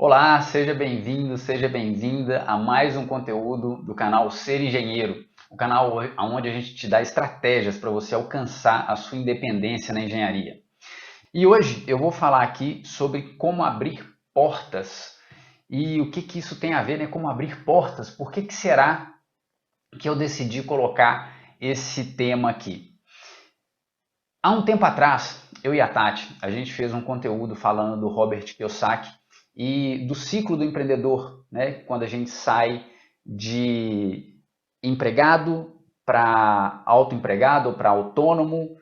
Olá, seja bem-vindo, seja bem-vinda a mais um conteúdo do canal Ser Engenheiro, o canal onde a gente te dá estratégias para você alcançar a sua independência na engenharia. E hoje eu vou falar aqui sobre como abrir portas e o que isso tem a ver, né? Como abrir portas, por que será que eu decidi colocar esse tema aqui? Há um tempo atrás, eu e a Tati, a gente fez um conteúdo falando do Robert Kiyosaki e do ciclo do empreendedor, né? Quando a gente sai de empregado para autoempregado, para autônomo,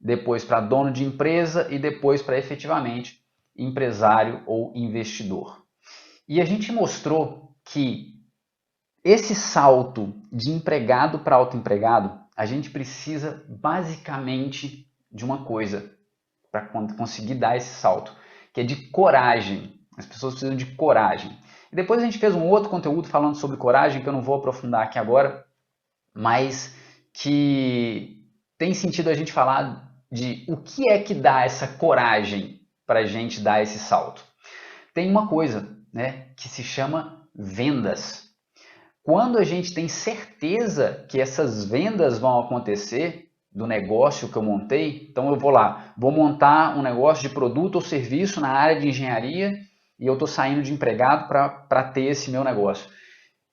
depois para dono de empresa e depois para efetivamente empresário ou investidor. E a gente mostrou que esse salto de empregado para autoempregado, a gente precisa basicamente de uma coisa para conseguir dar esse salto, que é de coragem. As pessoas precisam de coragem. E depois a gente fez um outro conteúdo falando sobre coragem, que eu não vou aprofundar aqui agora, mas que tem sentido a gente falar de o que é que dá essa coragem para a gente dar esse salto. Tem uma coisa, né, que se chama vendas. Quando a gente tem certeza que essas vendas vão acontecer do negócio que eu montei, então eu vou lá, vou montar um negócio de produto ou serviço na área de engenharia e eu estou saindo de empregado para ter esse meu negócio.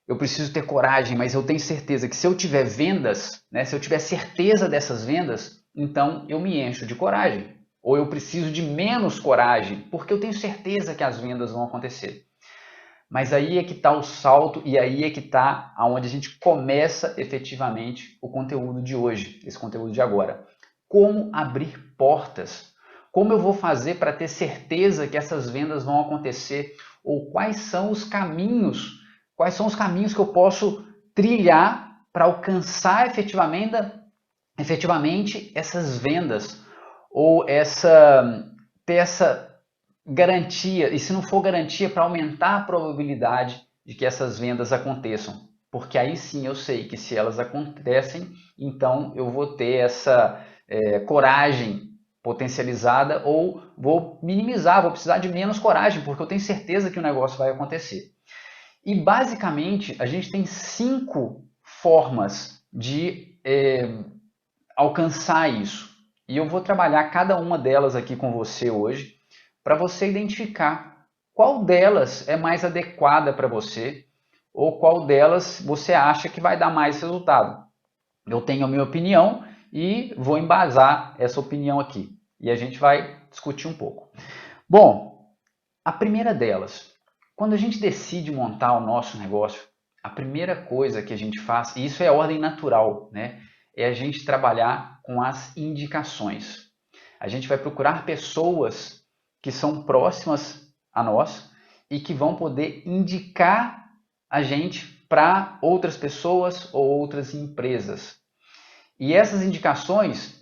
Eu preciso ter coragem, mas eu tenho certeza que se eu tiver vendas, né, se eu tiver certeza dessas vendas, então eu me encho de coragem. Ou eu preciso de menos coragem, porque eu tenho certeza que as vendas vão acontecer. Mas aí é que está o salto e aí é que está onde a gente começa efetivamente o conteúdo de hoje, esse conteúdo de agora. Como abrir portas? Como eu vou fazer para ter certeza que essas vendas vão acontecer? Ou quais são os caminhos que eu posso trilhar para alcançar efetivamente essas vendas? Ou ter essa garantia, e se não for garantia, para aumentar a probabilidade de que essas vendas aconteçam. Porque aí sim eu sei que se elas acontecem, então eu vou ter essa coragem potencializada ou vou minimizar, vou precisar de menos coragem, porque eu tenho certeza que o negócio vai acontecer. E basicamente a gente tem 5 formas de alcançar isso. E eu vou trabalhar cada uma delas aqui com você hoje para você identificar qual delas é mais adequada para você ou qual delas você acha que vai dar mais resultado. Eu tenho a minha opinião e vou embasar essa opinião aqui. E a gente vai discutir um pouco. Bom, a primeira delas, quando a gente decide montar o nosso negócio, a primeira coisa que a gente faz, e isso é ordem natural, né? É a gente trabalhar com as indicações. A gente vai procurar pessoas que são próximas a nós e que vão poder indicar a gente para outras pessoas ou outras empresas. E essas indicações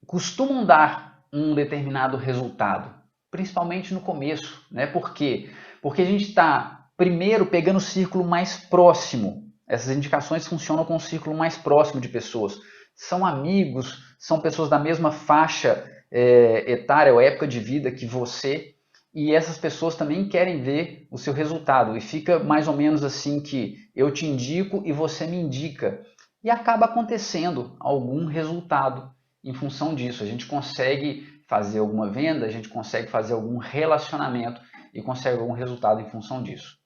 costumam dar um determinado resultado, principalmente no começo, né? Por quê? Porque a gente está primeiro pegando o círculo mais próximo. Essas indicações funcionam com o círculo mais próximo de pessoas. São amigos, são pessoas da mesma faixa etária ou época de vida que você, e essas pessoas também querem ver o seu resultado. E fica mais ou menos assim que eu te indico e você me indica. E acaba acontecendo algum resultado em função disso. A gente consegue fazer alguma venda, a gente consegue fazer algum relacionamento e consegue algum resultado em função disso.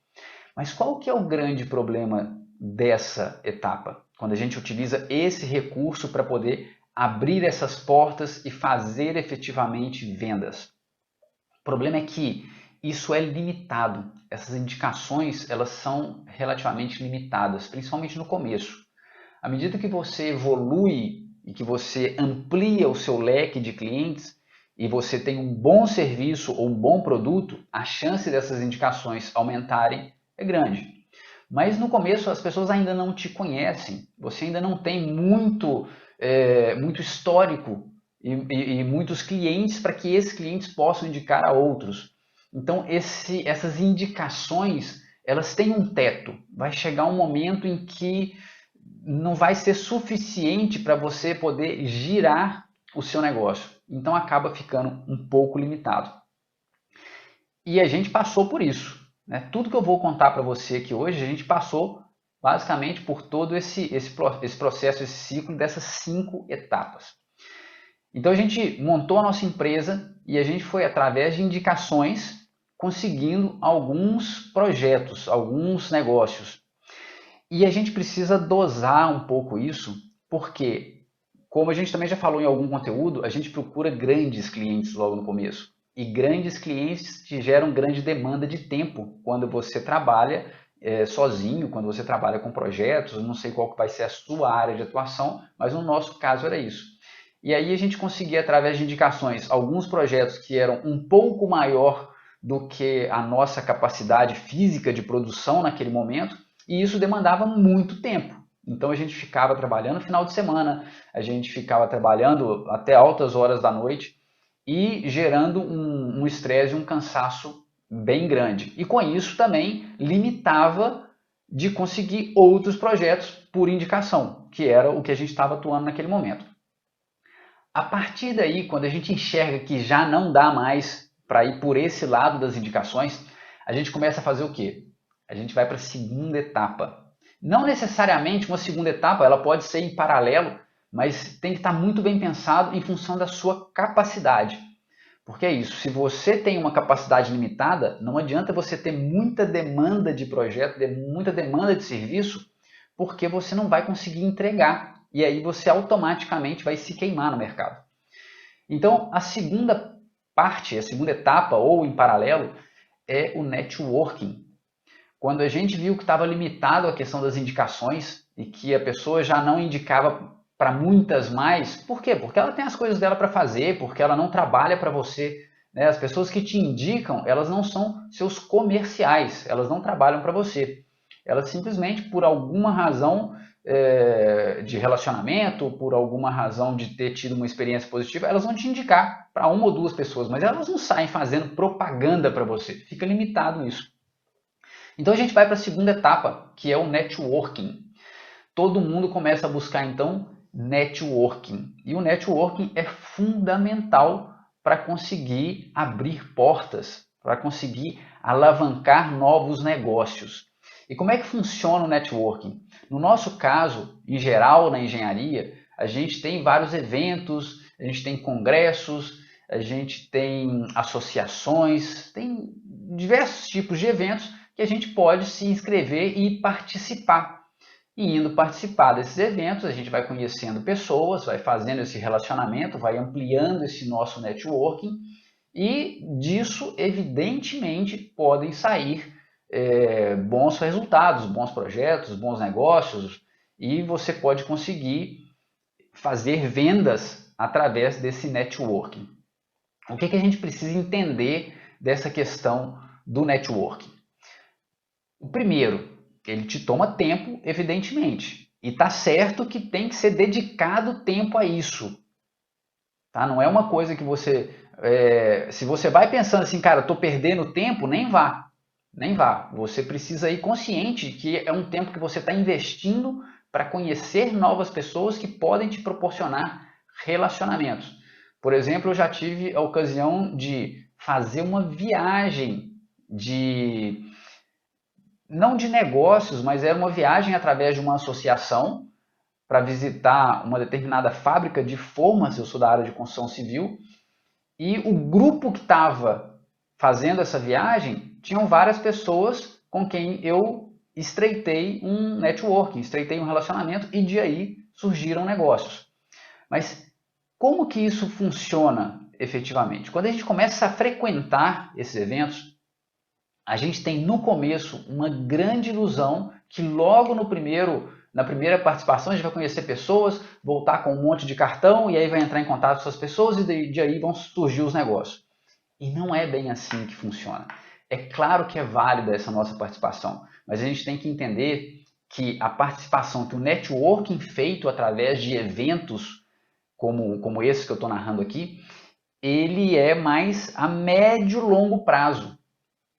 Mas qual que é o grande problema dessa etapa? Quando a gente utiliza esse recurso para poder abrir essas portas e fazer efetivamente vendas. O problema é que isso é limitado. Essas indicações, elas são relativamente limitadas, principalmente no começo. À medida que você evolui e que você amplia o seu leque de clientes e você tem um bom serviço ou um bom produto, a chance dessas indicações aumentarem é grande. Mas no começo as pessoas ainda não te conhecem, você ainda não tem muito histórico e muitos clientes para que esses clientes possam indicar a outros. Então essas indicações elas têm um teto. Vai chegar um momento em que não vai ser suficiente para você poder girar o seu negócio. Então acaba ficando um pouco limitado. E a gente passou por isso, né? Tudo que eu vou contar para você aqui hoje, a gente passou basicamente por todo esse processo, esse ciclo dessas 5 etapas. Então a gente montou a nossa empresa e a gente foi através de indicações conseguindo alguns projetos, alguns negócios. E a gente precisa dosar um pouco isso, porque, como a gente também já falou em algum conteúdo, a gente procura grandes clientes logo no começo. E grandes clientes te geram grande demanda de tempo quando você trabalha sozinho, quando você trabalha com projetos, não sei qual que vai ser a sua área de atuação, mas no nosso caso era isso. E aí a gente conseguia, através de indicações, alguns projetos que eram um pouco maior do que a nossa capacidade física de produção naquele momento, e isso demandava muito tempo. Então a gente ficava trabalhando no final de semana, a gente ficava trabalhando até altas horas da noite e gerando um estresse e um cansaço bem grande. E com isso também limitava de conseguir outros projetos por indicação, que era o que a gente estava atuando naquele momento. A partir daí, quando a gente enxerga que já não dá mais para ir por esse lado das indicações, a gente começa a fazer o quê? A gente vai para a segunda etapa. Não necessariamente uma segunda etapa, ela pode ser em paralelo, mas tem que estar muito bem pensado em função da sua capacidade. Porque é isso, se você tem uma capacidade limitada, não adianta você ter muita demanda de projeto, muita demanda de serviço, porque você não vai conseguir entregar. E aí você automaticamente vai se queimar no mercado. Então, a segunda parte, a segunda etapa, ou em paralelo, é o networking. Quando a gente viu que estava limitado a questão das indicações e que a pessoa já não indicava para muitas mais, por quê? Porque ela tem as coisas dela para fazer, porque ela não trabalha para você. Né? As pessoas que te indicam, elas não são seus comerciais, elas não trabalham para você. Elas simplesmente, por alguma razão de relacionamento, por alguma razão de ter tido uma experiência positiva, elas vão te indicar para uma ou duas pessoas, mas elas não saem fazendo propaganda para você. Fica limitado isso. Então a gente vai para a segunda etapa, que é o networking. Todo mundo começa a buscar então networking. E o networking é fundamental para conseguir abrir portas, para conseguir alavancar novos negócios. E como é que funciona o networking? No nosso caso, em geral, na engenharia, a gente tem vários eventos, a gente tem congressos, a gente tem associações, tem diversos tipos de eventos que a gente pode se inscrever e participar. E indo participar desses eventos, a gente vai conhecendo pessoas, vai fazendo esse relacionamento, vai ampliando esse nosso networking e disso, evidentemente, podem sair bons resultados, bons projetos, bons negócios e você pode conseguir fazer vendas através desse networking. O que a gente precisa entender dessa questão do networking? O primeiro, ele te toma tempo, evidentemente. E tá certo que tem que ser dedicado tempo a isso. Tá? Não é uma coisa que você... se você vai pensando assim, cara, estou perdendo tempo, nem vá. Nem vá. Você precisa ir consciente que é um tempo que você está investindo para conhecer novas pessoas que podem te proporcionar relacionamentos. Por exemplo, eu já tive a ocasião de fazer uma viagem não de negócios, mas era uma viagem através de uma associação para visitar uma determinada fábrica de formas, eu sou da área de construção civil, e o grupo que estava fazendo essa viagem tinham várias pessoas com quem eu estreitei um networking, estreitei um relacionamento e de aí surgiram negócios. Mas como que isso funciona efetivamente? Quando a gente começa a frequentar esses eventos, a gente tem no começo uma grande ilusão que logo na primeira participação a gente vai conhecer pessoas, voltar com um monte de cartão e aí vai entrar em contato com essas pessoas e de aí vão surgir os negócios. E não é bem assim que funciona. É claro que é válida essa nossa participação, mas a gente tem que entender que a participação, que o networking feito através de eventos como esse que eu estou narrando aqui, ele é mais a médio e longo prazo.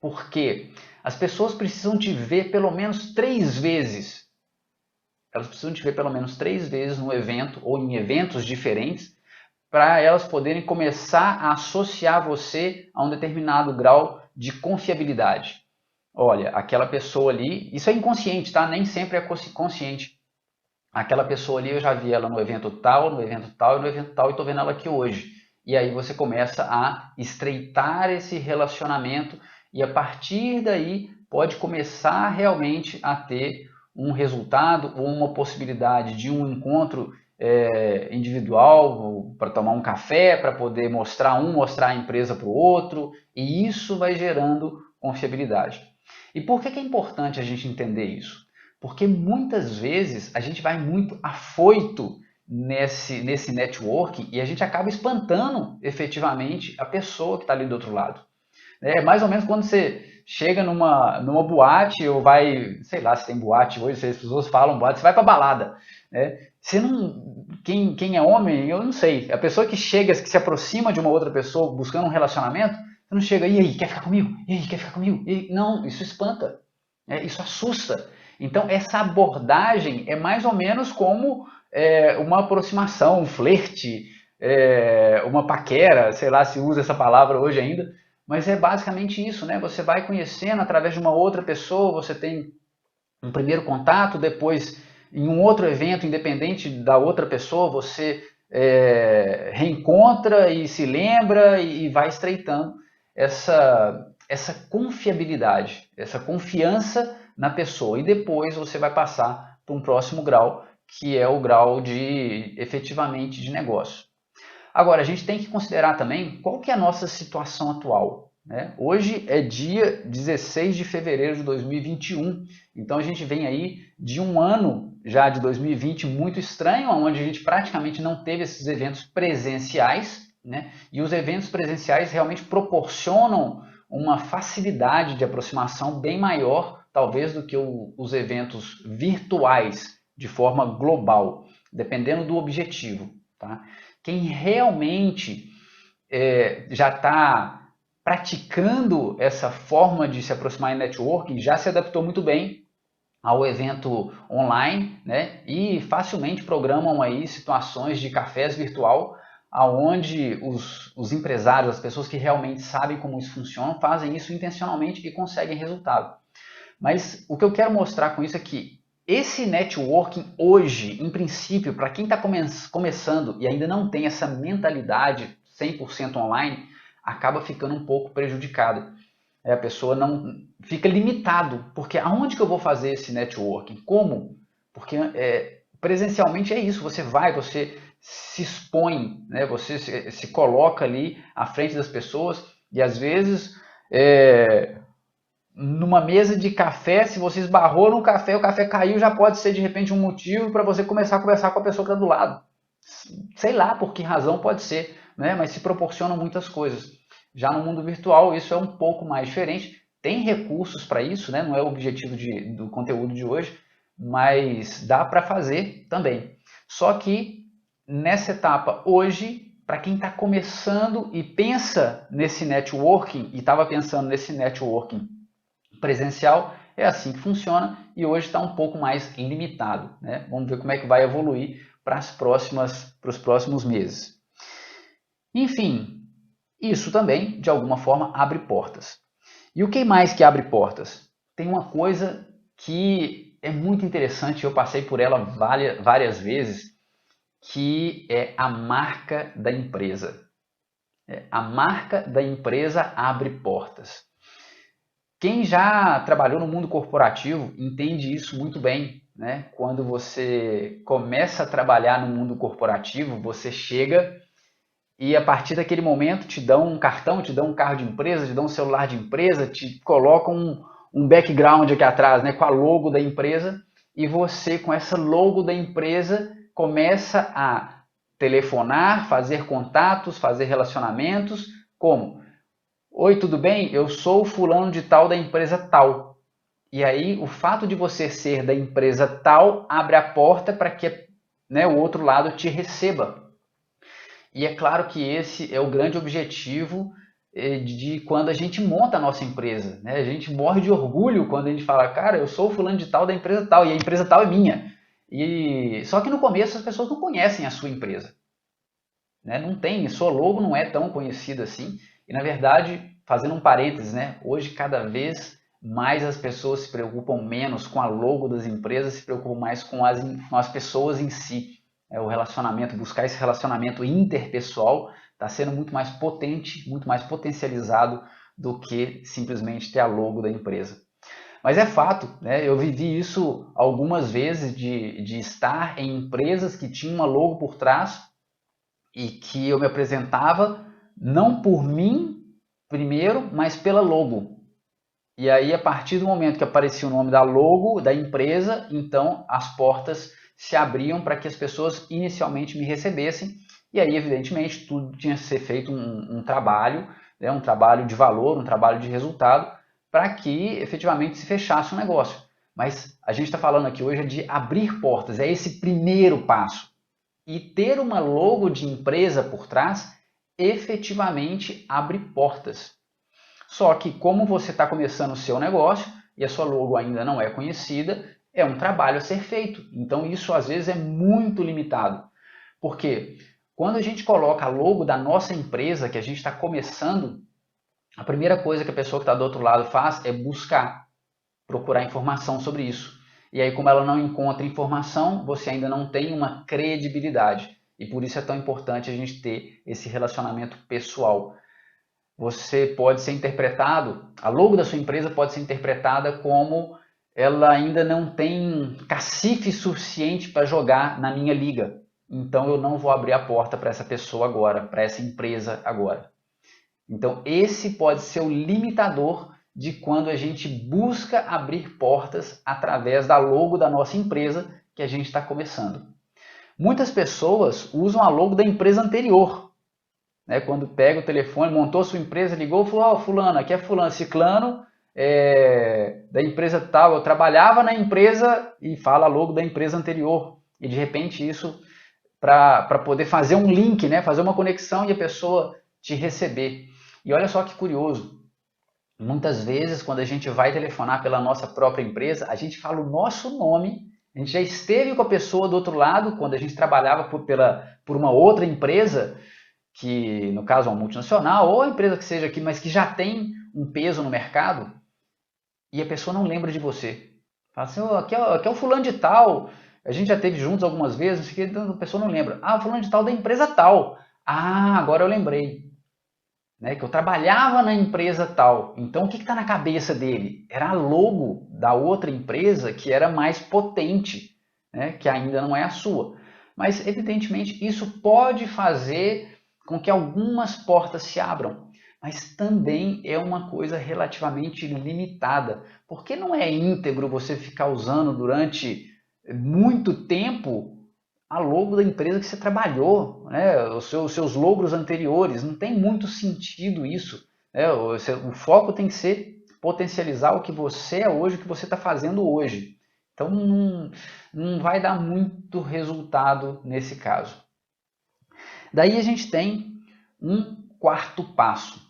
Porque as pessoas precisam te ver pelo menos 3 vezes. Elas precisam te ver pelo menos 3 vezes no evento ou em eventos diferentes para elas poderem começar a associar você a um determinado grau de confiabilidade. Olha, aquela pessoa ali, isso é inconsciente, tá? Nem sempre é consciente. Aquela pessoa ali, eu já vi ela no evento tal, no evento tal e no evento tal, e estou vendo ela aqui hoje. E aí você começa a estreitar esse relacionamento e a partir daí pode começar realmente a ter um resultado ou uma possibilidade de um encontro individual para tomar um café, para poder mostrar a empresa para o outro, e isso vai gerando confiabilidade. E por que é importante a gente entender isso? Porque muitas vezes a gente vai muito afoito nesse networking e a gente acaba espantando efetivamente a pessoa que está ali do outro lado. É mais ou menos quando você chega numa boate ou vai, sei lá se tem boate hoje, se as pessoas falam boate, você vai para balada. Né? Você não, quem é homem, eu não sei. A pessoa que chega, que se aproxima de uma outra pessoa buscando um relacionamento, você não chega, e aí, quer ficar comigo? E aí, quer ficar comigo? Não, isso espanta, isso assusta. Então, essa abordagem é mais ou menos como uma aproximação, um flerte, uma paquera, sei lá se usa essa palavra hoje ainda, mas é basicamente isso, né? Você vai conhecendo através de uma outra pessoa, você tem um primeiro contato, depois em um outro evento, independente da outra pessoa, você reencontra e se lembra e vai estreitando essa confiabilidade, essa confiança na pessoa. E depois você vai passar para um próximo grau, que é o grau de efetivamente de negócio. Agora, a gente tem que considerar também qual que é a nossa situação atual. Né? Hoje é dia 16 de fevereiro de 2021, então a gente vem aí de um ano já de 2020 muito estranho, onde a gente praticamente não teve esses eventos presenciais, né? E os eventos presenciais realmente proporcionam uma facilidade de aproximação bem maior, talvez, do que os eventos virtuais de forma global, dependendo do objetivo. Tá? Quem realmente já está praticando essa forma de se aproximar em networking já se adaptou muito bem ao evento online, né? E facilmente programam aí situações de cafés virtual aonde os empresários, as pessoas que realmente sabem como isso funciona, fazem isso intencionalmente e conseguem resultado. Mas o que eu quero mostrar com isso é que esse networking hoje, em princípio, para quem está começando e ainda não tem essa mentalidade 100% online, acaba ficando um pouco prejudicado. A pessoa não fica limitado, porque aonde que eu vou fazer esse networking? Como? Porque presencialmente é isso, você vai, você se expõe, né? Você se coloca ali à frente das pessoas e às vezes numa mesa de café, se você esbarrou no café, o café caiu, já pode ser de repente um motivo para você começar a conversar com a pessoa que está do lado. Sei lá por que razão pode ser, né? Mas se proporcionam muitas coisas. Já no mundo virtual isso é um pouco mais diferente. Tem recursos para isso, né? Não é o objetivo do conteúdo de hoje, mas dá para fazer também. Só que nessa etapa hoje, para quem está começando e pensa nesse networking, e estava pensando nesse networking presencial, é assim que funciona e hoje está um pouco mais limitado. Né? Vamos ver como é que vai evoluir para os próximos meses. Enfim, isso também, de alguma forma, abre portas. E o que mais que abre portas? Tem uma coisa que é muito interessante, eu passei por ela várias vezes, que é a marca da empresa. A marca da empresa abre portas. Quem já trabalhou no mundo corporativo entende isso muito bem, né? Quando você começa a trabalhar no mundo corporativo, você chega e a partir daquele momento te dão um cartão, te dão um carro de empresa, te dão um celular de empresa, te colocam um background aqui atrás, né? Com a logo da empresa e você com essa logo da empresa começa a telefonar, fazer contatos, fazer relacionamentos, como? Oi, tudo bem? Eu sou o fulano de tal da empresa tal. E aí, o fato de você ser da empresa tal abre a porta para que, né, o outro lado te receba. E é claro que esse é o grande objetivo de quando a gente monta a nossa empresa. Né? A gente morre de orgulho quando a gente fala, cara, eu sou o fulano de tal da empresa tal e a empresa tal é minha. Só que no começo as pessoas não conhecem a sua empresa. Né? Não tem, sua logo não é tão conhecida assim. E na verdade fazendo um parênteses, né? Hoje cada vez mais as pessoas se preocupam menos com a logo das empresas, se preocupam mais com as pessoas em si. O relacionamento, buscar esse relacionamento interpessoal está sendo muito mais potente, muito mais potencializado do que simplesmente ter a logo da empresa. Mas é fato, né? Eu vivi isso algumas vezes de estar em empresas que tinham uma logo por trás e que eu me apresentava não por mim primeiro, mas pela logo. E aí, a partir do momento que aparecia o nome da logo da empresa, então as portas se abriam para que as pessoas inicialmente me recebessem. E aí, evidentemente, tudo tinha que ser feito um trabalho, né, um trabalho de valor, um trabalho de resultado, para que efetivamente se fechasse o negócio. Mas a gente está falando aqui hoje de abrir portas, é esse primeiro passo. E ter uma logo de empresa por trás efetivamente abre portas. Só que como você está começando o seu negócio e a sua logo ainda não é conhecida, é um trabalho a ser feito. Então isso às vezes é muito limitado. Porque quando a gente coloca a logo da nossa empresa, que a gente está começando, a primeira coisa que a pessoa que está do outro lado faz é buscar, procurar informação sobre isso. E aí, como ela não encontra informação, você ainda não tem uma credibilidade. E por isso é tão importante a gente ter esse relacionamento pessoal. Você pode ser interpretado, a logo da sua empresa pode ser interpretada como ela ainda não tem cacife suficiente para jogar na minha liga. Então eu não vou abrir a porta para essa pessoa agora, para essa empresa agora. Então esse pode ser o limitador de quando a gente busca abrir portas através da logo da nossa empresa que a gente está começando. Muitas pessoas usam a logo da empresa anterior. Né, quando pega o telefone, montou sua empresa, ligou e falou, fulano, aqui é fulano, ciclano, da empresa tal, eu trabalhava na empresa e fala logo da empresa anterior. E de repente isso para poder fazer um link, né, fazer uma conexão e a pessoa te receber. E olha só que curioso, muitas vezes quando a gente vai telefonar pela nossa própria empresa, a gente fala o nosso nome, a gente já esteve com a pessoa do outro lado, quando a gente trabalhava por uma outra empresa, que no caso é uma multinacional, ou a empresa que seja aqui, mas que já tem um peso no mercado, e a pessoa não lembra de você. Fala assim, aqui é o fulano de tal, a gente já teve juntos algumas vezes, a pessoa não lembra. Ah, fulano de tal da empresa tal. Ah, agora eu lembrei. Né, que eu trabalhava na empresa tal. Então o que está na cabeça dele? Era a logo da outra empresa que era mais potente, né, que ainda não é a sua. Mas evidentemente isso pode fazer com que algumas portas se abram, mas também é uma coisa relativamente limitada, porque não é íntegro você ficar usando durante muito tempo a logo da empresa que você trabalhou, né? Os seus logros anteriores. Não tem muito sentido isso. Né? O foco tem que ser potencializar o que você é hoje, o que você está fazendo hoje. Então não vai dar muito resultado nesse caso. Daí a gente tem um quarto passo.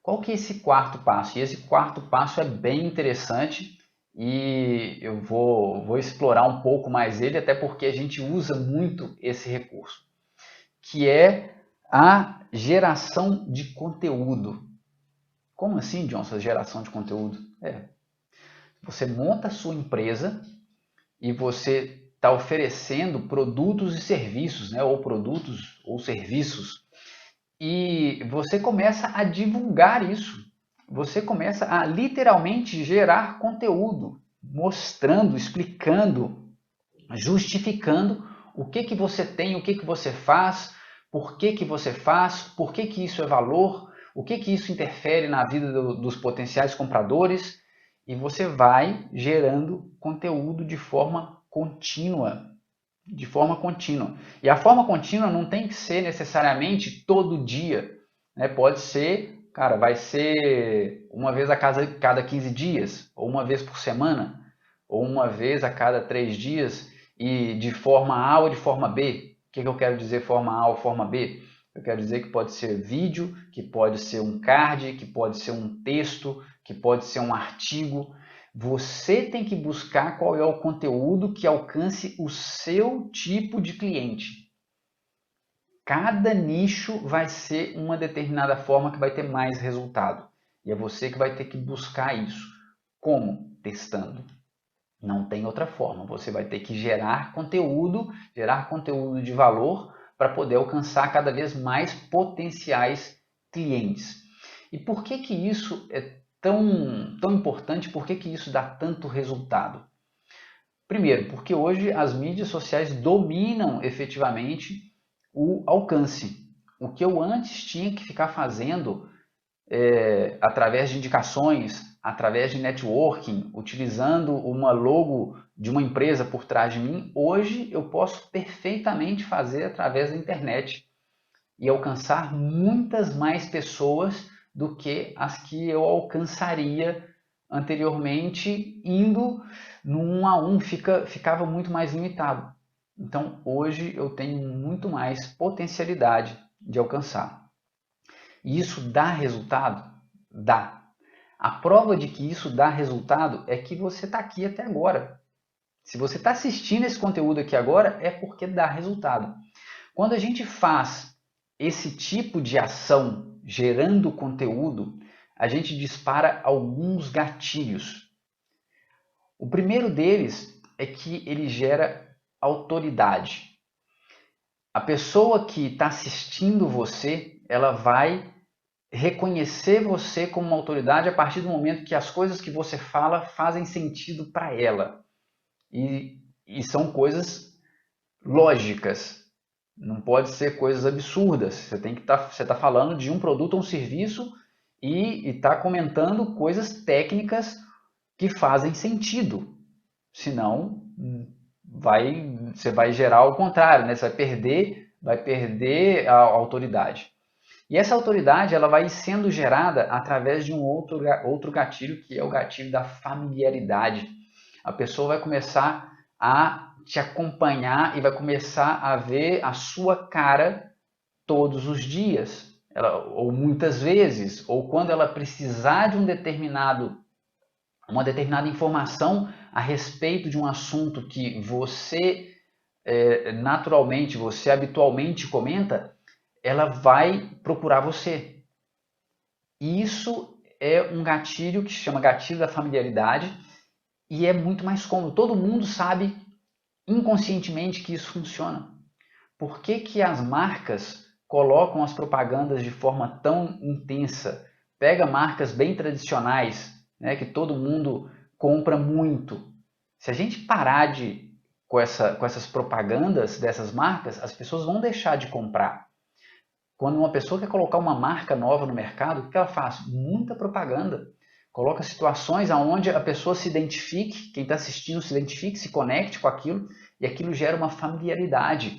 Qual que é esse quarto passo? E esse quarto passo é bem interessante e eu vou explorar um pouco mais ele, até porque a gente usa muito esse recurso, que é a geração de conteúdo. Como assim, Johnson, geração de conteúdo? Você monta a sua empresa e você está oferecendo produtos e serviços, né? Ou produtos ou serviços, e você começa a divulgar isso. Você começa a literalmente gerar conteúdo, mostrando, explicando, justificando o que você tem, o que você faz, por que você faz, por que isso é valor, o que isso interfere na vida dos potenciais compradores, e você vai gerando conteúdo de forma contínua. De forma contínua. E a forma contínua não tem que ser necessariamente todo dia. Né? Pode ser, cara, vai ser uma vez a cada 15 dias, ou uma vez por semana, ou uma vez a cada 3 dias, e de forma A ou de forma B. O que eu quero dizer forma A ou forma B? Eu quero dizer que pode ser vídeo, que pode ser um card, que pode ser um texto, que pode ser um artigo. Você tem que buscar qual é o conteúdo que alcance o seu tipo de cliente. Cada nicho vai ser uma determinada forma que vai ter mais resultado. E é você que vai ter que buscar isso. Como? Testando. Não tem outra forma. Você vai ter que gerar conteúdo de valor para poder alcançar cada vez mais potenciais clientes. E por que que isso é tão importante? Por que que isso dá tanto resultado? Primeiro, porque hoje as mídias sociais dominam efetivamente o alcance. O que eu antes tinha que ficar fazendo através de indicações, através de networking, utilizando uma logo de uma empresa por trás de mim, hoje eu posso perfeitamente fazer através da internet e alcançar muitas mais pessoas do que as que eu alcançaria anteriormente indo no 1 a 1, ficava muito mais limitado. Então hoje eu tenho muito mais potencialidade de alcançar. E isso dá resultado? Dá. A prova de que isso dá resultado é que você está aqui até agora. Se você está assistindo esse conteúdo aqui agora, é porque dá resultado. Quando a gente faz esse tipo de ação gerando conteúdo, a gente dispara alguns gatilhos. O primeiro deles é que ele gera autoridade. A pessoa que está assistindo você, ela vai reconhecer você como uma autoridade a partir do momento que as coisas que você fala fazem sentido para ela. E são coisas lógicas. Não pode ser coisas absurdas. Você está falando de um produto ou um serviço e está comentando coisas técnicas que fazem sentido. Senão, você vai gerar o contrário, né? Você vai perder a autoridade. E essa autoridade ela vai sendo gerada através de um outro gatilho, que é o gatilho da familiaridade. A pessoa vai começar a te acompanhar e vai começar a ver a sua cara todos os dias, ou muitas vezes, ou quando ela precisar de uma determinada informação a respeito de um assunto que você naturalmente, você habitualmente comenta, ela vai procurar você. E isso é um gatilho que se chama gatilho da familiaridade e é muito mais cômodo. Todo mundo sabe inconscientemente que isso funciona. Por que que as marcas colocam as propagandas de forma tão intensa? Pega marcas bem tradicionais, né, que todo mundo compra muito. Se a gente parar com essas propagandas dessas marcas, as pessoas vão deixar de comprar. Quando uma pessoa quer colocar uma marca nova no mercado, o que ela faz? Muita propaganda. Coloca situações onde a pessoa se identifique, quem está assistindo se identifique, se conecte com aquilo, e aquilo gera uma familiaridade.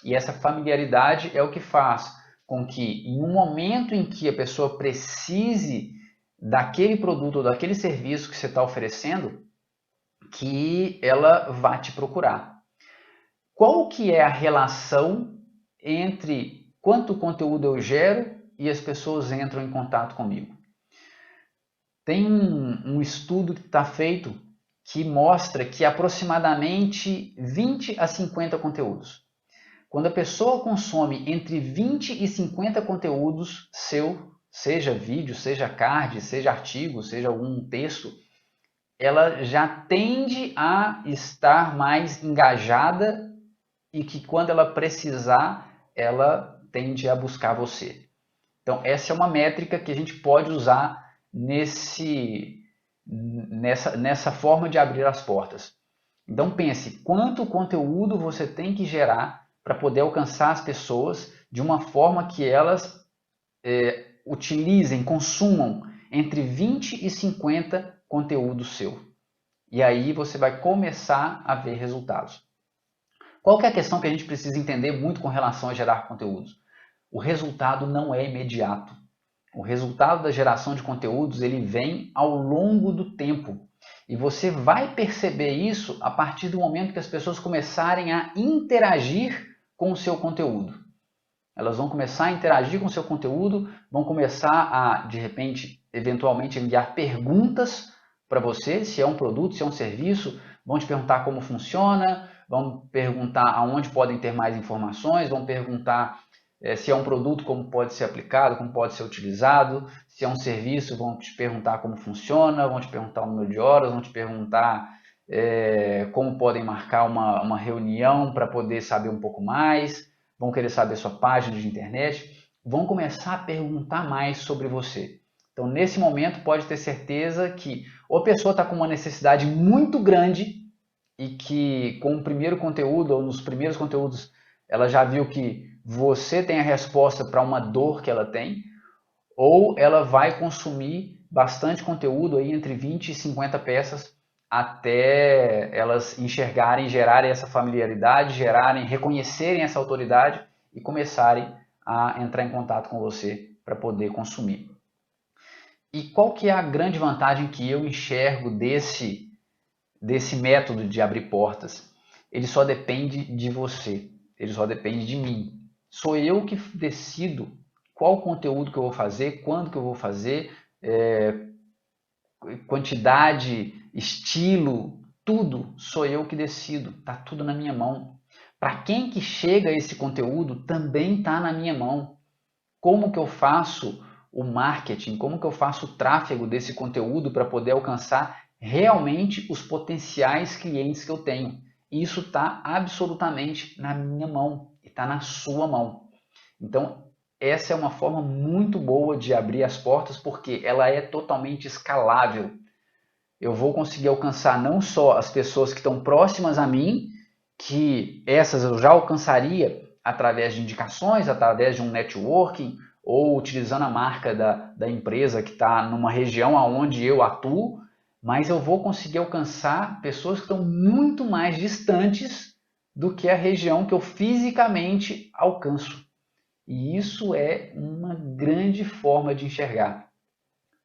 E essa familiaridade é o que faz com que, em um momento em que a pessoa precise daquele produto ou daquele serviço que você está oferecendo, que ela vá te procurar. Qual que é a relação entre quanto conteúdo eu gero e as pessoas entram em contato comigo? Tem um estudo que está feito que mostra que aproximadamente 20 a 50 conteúdos. Quando a pessoa consome entre 20 e 50 conteúdos seja vídeo, seja card, seja artigo, seja algum texto, ela já tende a estar mais engajada e que quando ela precisar, ela tende a buscar você. Então, essa é uma métrica que a gente pode usar nessa forma de abrir as portas. Então, pense quanto conteúdo você tem que gerar para poder alcançar as pessoas de uma forma que elas utilizem, consumam entre 20 e 50 conteúdos seu. E aí você vai começar a ver resultados. Qual que é a questão que a gente precisa entender muito com relação a gerar conteúdos? O resultado não é imediato. O resultado da geração de conteúdos ele vem ao longo do tempo. E você vai perceber isso a partir do momento que as pessoas começarem a interagir com o seu conteúdo. Elas vão começar a interagir com o seu conteúdo, vão começar a, de repente, eventualmente enviar perguntas para você, se é um produto, se é um serviço, vão te perguntar como funciona, vão perguntar aonde podem ter mais informações, vão perguntar se é um produto, como pode ser aplicado, como pode ser utilizado, se é um serviço, vão te perguntar como funciona, vão te perguntar o número de horas, vão te perguntar como podem marcar uma reunião para poder saber um pouco mais, vão querer saber sua página de internet, vão começar a perguntar mais sobre você. Então, nesse momento, pode ter certeza que ou a pessoa está com uma necessidade muito grande e que com o primeiro conteúdo ou nos primeiros conteúdos ela já viu que você tem a resposta para uma dor que ela tem, ou ela vai consumir bastante conteúdo, aí entre 20 e 50 peças, até elas enxergarem, gerarem essa familiaridade, reconhecerem essa autoridade e começarem a entrar em contato com você para poder consumir. E qual que é a grande vantagem que eu enxergo desse método de abrir portas? Ele só depende de você, ele só depende de mim. Sou eu que decido qual conteúdo que eu vou fazer, quando que eu vou fazer, quantidade, estilo, tudo sou eu que decido, tá tudo na minha mão. Para quem que chega esse conteúdo também está na minha mão. Como que eu faço o marketing, como que eu faço o tráfego desse conteúdo para poder alcançar realmente os potenciais clientes que eu tenho. Isso está absolutamente na minha mão e está na sua mão. Então, essa é uma forma muito boa de abrir as portas porque ela é totalmente escalável. Eu vou conseguir alcançar não só as pessoas que estão próximas a mim, que essas eu já alcançaria através de indicações, através de um networking, ou utilizando a marca da empresa que está numa região onde eu atuo, mas eu vou conseguir alcançar pessoas que estão muito mais distantes do que a região que eu fisicamente alcanço. E isso é uma grande forma de enxergar.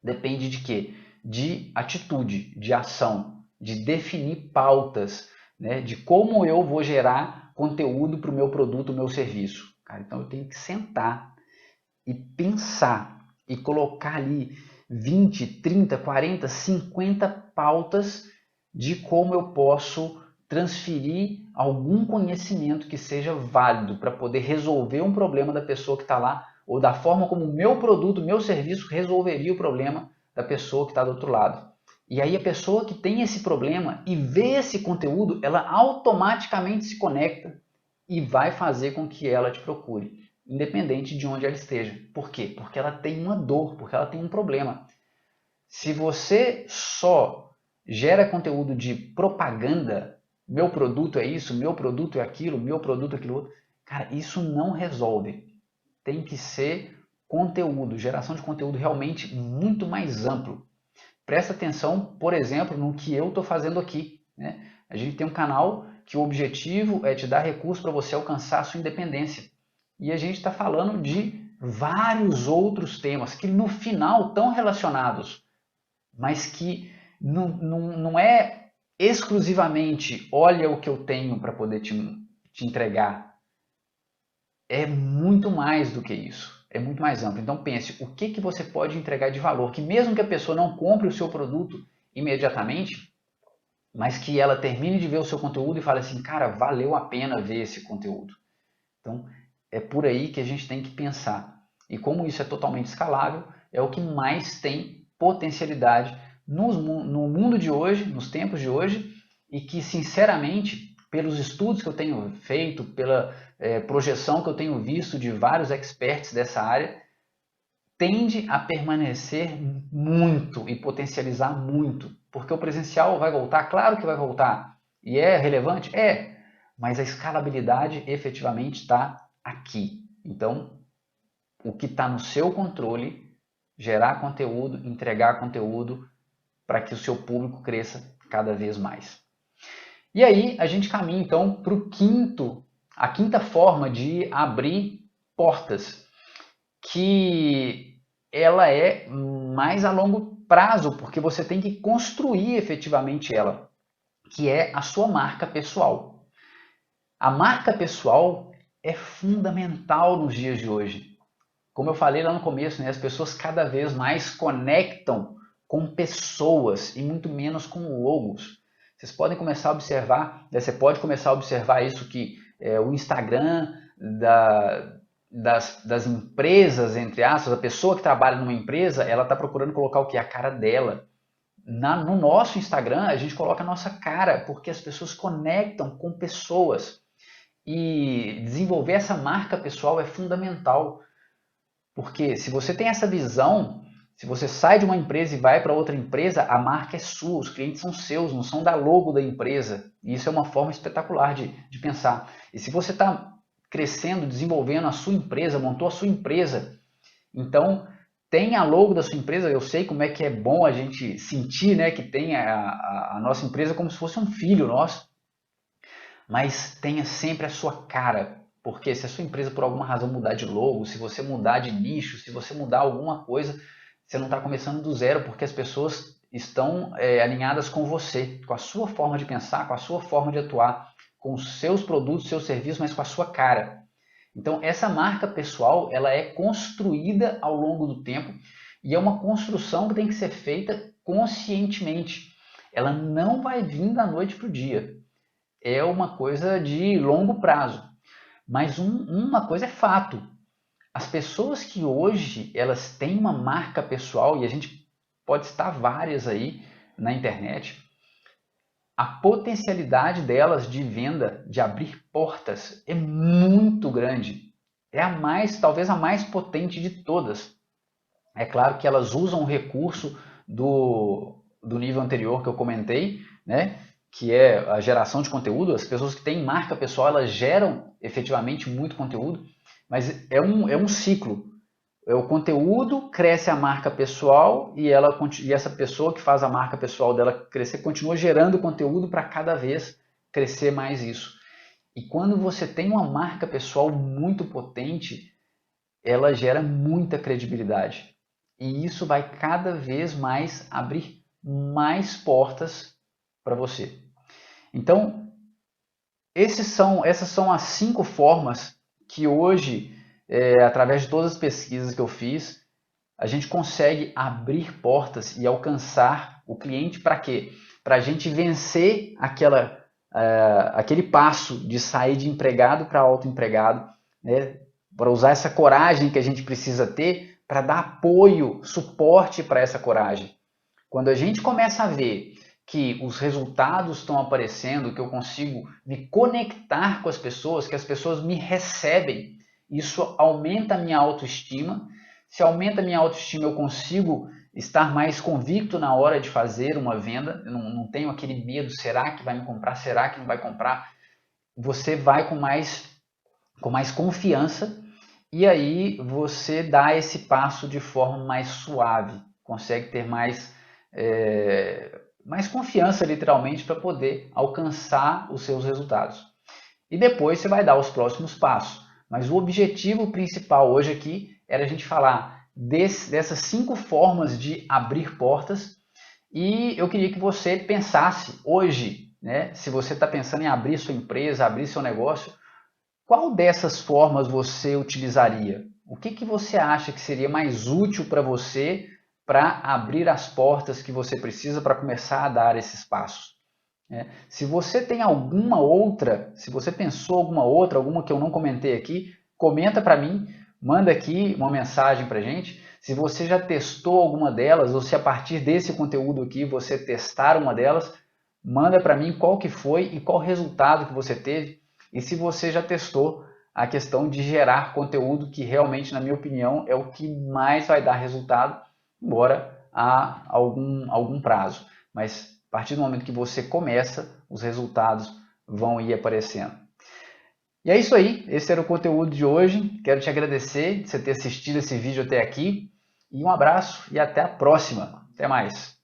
Depende de quê? De atitude, de ação, de definir pautas, né? De como eu vou gerar conteúdo para o meu produto, o meu serviço. Cara, então eu tenho que sentar e pensar e colocar ali 20, 30, 40, 50 pautas de como eu posso transferir algum conhecimento que seja válido para poder resolver um problema da pessoa que está lá ou da forma como o meu produto, o meu serviço resolveria o problema da pessoa que está do outro lado. E aí a pessoa que tem esse problema e vê esse conteúdo, ela automaticamente se conecta e vai fazer com que ela te procure, independente de onde ela esteja. Por quê? Porque ela tem uma dor, porque ela tem um problema. Se você só gera conteúdo de propaganda, meu produto é isso, meu produto é aquilo, meu produto é aquilo outro, cara, isso não resolve. Tem que ser conteúdo, geração de conteúdo realmente muito mais amplo. Presta atenção, por exemplo, no que eu estou fazendo aqui, né? A gente tem um canal que o objetivo é te dar recursos para você alcançar a sua independência. E a gente está falando de vários outros temas que no final estão relacionados, mas que não é exclusivamente olha o que eu tenho para poder te entregar. É muito mais do que isso. É muito mais amplo. Então pense, o que você pode entregar de valor? Que mesmo que a pessoa não compre o seu produto imediatamente, mas que ela termine de ver o seu conteúdo e fale assim, cara, valeu a pena ver esse conteúdo. Então, é por aí que a gente tem que pensar. E como isso é totalmente escalável, é o que mais tem potencialidade no mundo de hoje, nos tempos de hoje, e que, sinceramente, pelos estudos que eu tenho feito, pela projeção que eu tenho visto de vários experts dessa área, tende a permanecer muito e potencializar muito. Porque o presencial vai voltar? Claro que vai voltar. E é relevante? É. Mas a escalabilidade efetivamente está aqui. Então, o que está no seu controle, gerar conteúdo, entregar conteúdo para que o seu público cresça cada vez mais. E aí a gente caminha então para a quinta forma de abrir portas, que ela é mais a longo prazo, porque você tem que construir efetivamente ela, que é a sua marca pessoal. A marca pessoal é fundamental nos dias de hoje. Como eu falei lá no começo, né, as pessoas cada vez mais conectam com pessoas e muito menos com logos. Vocês podem começar a observar, você pode começar a observar isso que o Instagram das empresas, entre aspas, a pessoa que trabalha numa empresa, ela está procurando colocar o que? A cara dela. No nosso Instagram, a gente coloca a nossa cara, porque as pessoas conectam com pessoas. E desenvolver essa marca pessoal é fundamental. Porque se você tem essa visão, se você sai de uma empresa e vai para outra empresa, a marca é sua, os clientes são seus, não são da logo da empresa. E isso é uma forma espetacular de pensar. E se você está crescendo, desenvolvendo a sua empresa, montou a sua empresa, então tem a logo da sua empresa. Eu sei como é que é bom a gente sentir, né, que tem a nossa empresa como se fosse um filho nosso, mas tenha sempre a sua cara. Porque se a sua empresa por alguma razão mudar de logo, se você mudar de nicho, se você mudar alguma coisa, você não está começando do zero, porque as pessoas estão alinhadas com você, com a sua forma de pensar, com a sua forma de atuar, com os seus produtos, seus serviços, mas com a sua cara. Então essa marca pessoal, ela é construída ao longo do tempo e é uma construção que tem que ser feita conscientemente. Ela não vai vir da noite para o dia. É uma coisa de longo prazo. Mas uma coisa é fato. As pessoas que hoje elas têm uma marca pessoal, e a gente pode citar várias aí na internet, a potencialidade delas de venda, de abrir portas, é muito grande. É talvez a mais potente de todas. É claro que elas usam o recurso do nível anterior que eu comentei, né? Que é a geração de conteúdo. As pessoas que têm marca pessoal, elas geram efetivamente muito conteúdo, mas é um ciclo. O conteúdo cresce a marca pessoal e essa pessoa que faz a marca pessoal dela crescer continua gerando conteúdo para cada vez crescer mais isso. E quando você tem uma marca pessoal muito potente, ela gera muita credibilidade. E isso vai cada vez mais abrir mais portas para você. Então, essas são as 5 formas que hoje, através de todas as pesquisas que eu fiz, a gente consegue abrir portas e alcançar o cliente para quê? Para a gente vencer aquele passo de sair de empregado para autoempregado, né? Para usar essa coragem que a gente precisa ter para dar apoio, suporte para essa coragem. Quando a gente começa a ver que os resultados estão aparecendo, que eu consigo me conectar com as pessoas, que as pessoas me recebem, isso aumenta a minha autoestima. Se aumenta a minha autoestima, eu consigo estar mais convicto na hora de fazer uma venda. Eu não tenho aquele medo, será que vai me comprar, será que não vai comprar? Você vai com mais confiança e aí você dá esse passo de forma mais suave, consegue ter mais confiança literalmente para poder alcançar os seus resultados. E depois você vai dar os próximos passos. Mas o objetivo principal hoje aqui era a gente falar dessas 5 formas de abrir portas, e eu queria que você pensasse hoje, né, se você está pensando em abrir sua empresa, abrir seu negócio, qual dessas formas você utilizaria? O que você acha que seria mais útil para você para abrir as portas que você precisa para começar a dar esses passos? Se você tem alguma outra, se você pensou alguma que eu não comentei aqui, comenta para mim, manda aqui uma mensagem para a gente. Se você já testou alguma delas, ou se a partir desse conteúdo aqui você testar uma delas, manda para mim qual que foi e qual resultado que você teve. E se você já testou a questão de gerar conteúdo, que realmente, na minha opinião, é o que mais vai dar resultado, embora há algum prazo. Mas a partir do momento que você começa, os resultados vão ir aparecendo. E é isso aí, esse era o conteúdo de hoje. Quero te agradecer por você ter assistido esse vídeo até aqui. E um abraço e até a próxima. Até mais.